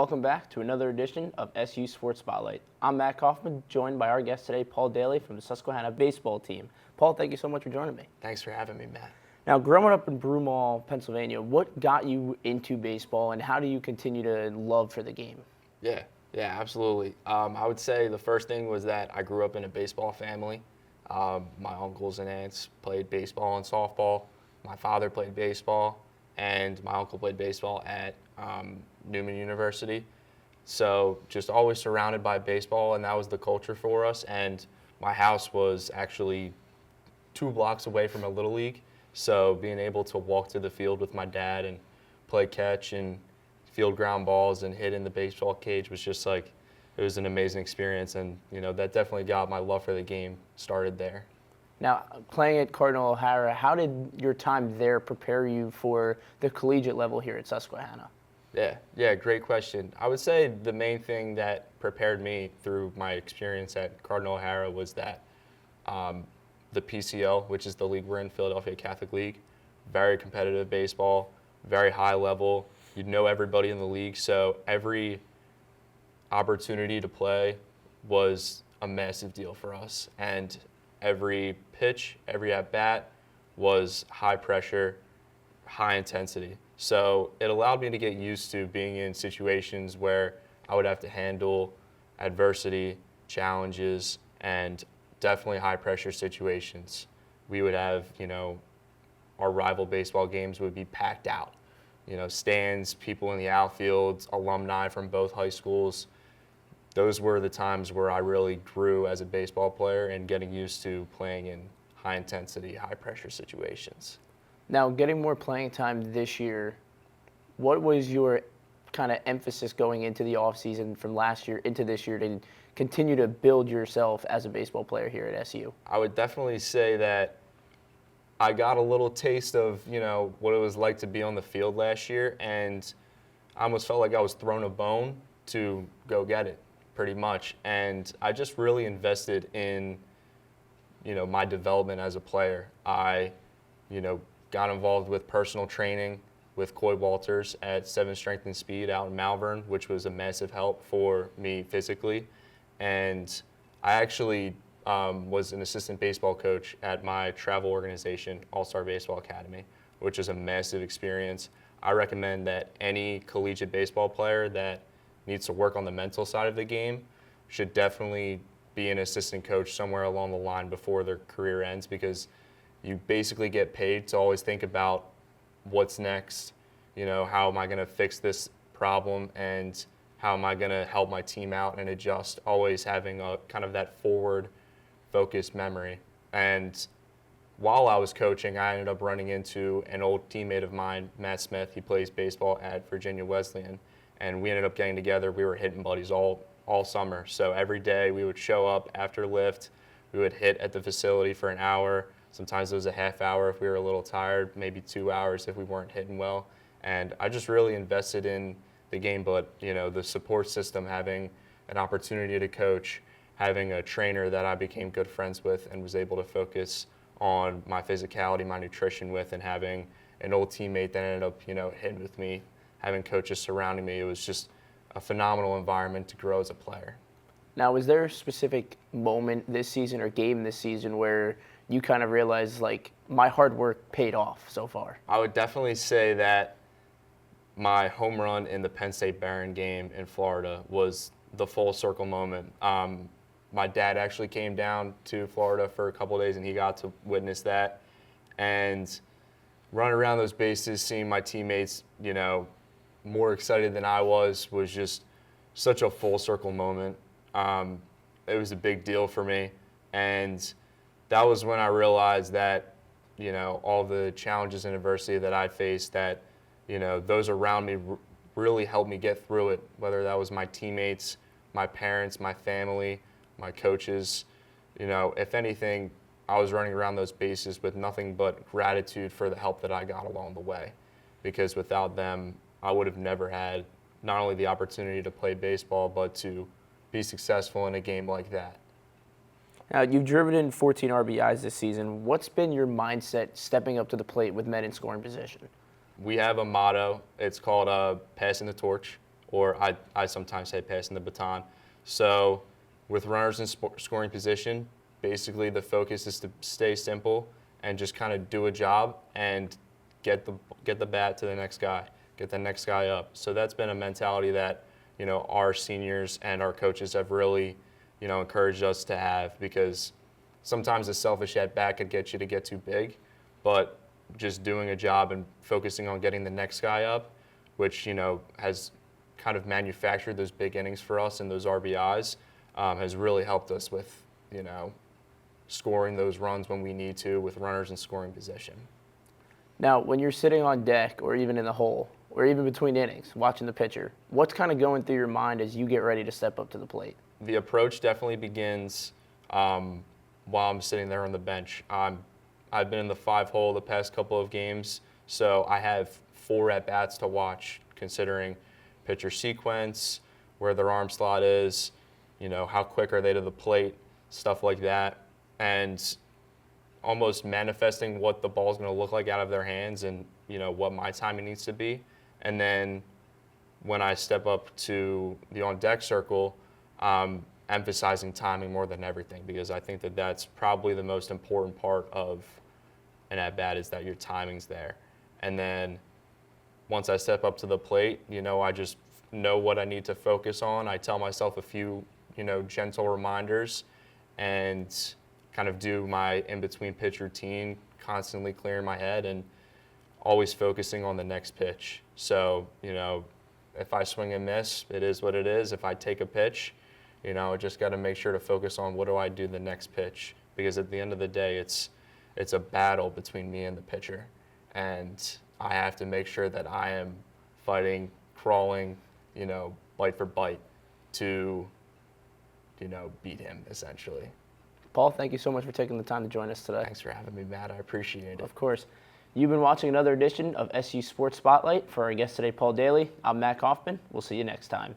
welcome back to another edition of SU Sports Spotlight. I'm Matt Kaufman, joined by our guest today, Paul Daly from the Susquehanna baseball team. Paul, thank you so much for joining me. Thanks for having me, Matt. Now, growing up in Broomall, Pennsylvania, what got you into baseball, and how do you continue to love for the game? Yeah, absolutely. I would say the first thing was that I grew up in a baseball family. My uncles and aunts played baseball and softball. My father played baseball, and my uncle played baseball at Newman University. So just always surrounded by baseball, and that was the culture for us. And my house was actually 2 blocks away from a little league. So being able to walk to the field with my dad and play catch and field ground balls and hit in the baseball cage was just like, it was an amazing experience. And, that definitely got my love for the game started there. Now, playing at Cardinal O'Hara, how did your time there prepare you for the collegiate level here at Susquehanna? Yeah, great question. I would say the main thing that prepared me through my experience at Cardinal O'Hara was that the PCL, which is the league we're in, Philadelphia Catholic League, very competitive baseball, very high level. You know everybody in the league, so every opportunity to play was a massive deal for us. And every pitch, every at-bat was high pressure, high intensity. So it allowed me to get used to being in situations where I would have to handle adversity, challenges, and definitely high pressure situations. We would have, our rival baseball games would be packed out. Stands, people in the outfield, alumni from both high schools. Those were the times where I really grew as a baseball player and getting used to playing in high intensity, high pressure situations. Now, getting more playing time this year, what was your kind of emphasis going into the offseason from last year into this year to continue to build yourself as a baseball player here at SU? I would definitely say that I got a little taste of, what it was like to be on the field last year, and I almost felt like I was thrown a bone to go get it, pretty much. And I just really invested in, my development as a player. I, got involved with personal training with Coy Walters at 7 Strength and Speed out in Malvern, which was a massive help for me physically. And I actually was an assistant baseball coach at my travel organization, All-Star Baseball Academy, which is a massive experience. I recommend that any collegiate baseball player that needs to work on the mental side of the game should definitely be an assistant coach somewhere along the line before their career ends, because you basically get paid to always think about what's next, how am I going to fix this problem, and how am I going to help my team out and adjust, always having a kind of that forward focused memory. And while I was coaching, I ended up running into an old teammate of mine, Matt Smith. He plays baseball at Virginia Wesleyan, and we ended up getting together. We were hitting buddies all summer. So every day we would show up after lift, we would hit at the facility for an hour. Sometimes it was a half hour if we were a little tired, maybe 2 hours if we weren't hitting well. And I just really invested in the game, but the support system, having an opportunity to coach, having a trainer that I became good friends with and was able to focus on my physicality, my nutrition with, and having an old teammate that ended up, hitting with me, having coaches surrounding me. It was just a phenomenal environment to grow as a player. Now, was there a specific moment this season or game this season where you kind of realized, like, my hard work paid off so far? I would definitely say that my home run in the Penn State Barron game in Florida was the full circle moment. My dad actually came down to Florida for a couple of days, and he got to witness that. And running around those bases, seeing my teammates, more excited than I was just such a full circle moment. It was a big deal for me. And that was when I realized that, all the challenges and adversity that I faced, that, those around me really helped me get through it, whether that was my teammates, my parents, my family, my coaches. If anything, I was running around those bases with nothing but gratitude for the help that I got along the way, because without them, I would have never had not only the opportunity to play baseball, but to be successful in a game like that. Now, you've driven in 14 RBIs this season. What's been your mindset stepping up to the plate with men in scoring position? We have a motto. It's called passing the torch, or I sometimes say passing the baton. So with runners in scoring position, basically the focus is to stay simple and just kind of do a job and get the bat to the next guy, get the next guy up. So that's been a mentality that, our seniors and our coaches have really, encouraged us to have, because sometimes a selfish at bat could get you to get too big, but just doing a job and focusing on getting the next guy up, which, has kind of manufactured those big innings for us and those RBIs, has really helped us with, scoring those runs when we need to with runners in scoring position. Now, when you're sitting on deck or even in the hole or even between innings watching the pitcher, what's kind of going through your mind as you get ready to step up to the plate? The approach definitely begins while I'm sitting there on the bench. I've been in the 5-hole the past couple of games, so I have 4 at-bats to watch, considering pitcher sequence, where their arm slot is, how quick are they to the plate, stuff like that, and almost manifesting what the ball's going to look like out of their hands and, what my timing needs to be. And then when I step up to the on-deck circle, emphasizing timing more than everything, because I think that that's probably the most important part of an at-bat, is that your timing's there. And then once I step up to the plate, I just know what I need to focus on. I tell myself a few, gentle reminders and kind of do my in-between pitch routine, constantly clearing my head and always focusing on the next pitch. So, if I swing and miss, it is what it is. If I take a pitch, I just got to make sure to focus on what do I do the next pitch, because at the end of the day, it's a battle between me and the pitcher, and I have to make sure that I am fighting, crawling, bite for bite to, beat him essentially. Paul, thank you so much for taking the time to join us today. Thanks for having me, Matt. I appreciate it. Of course. You've been watching another edition of SU Sports Spotlight. For our guest today, Paul Daly, I'm Matt Kaufman. We'll see you next time.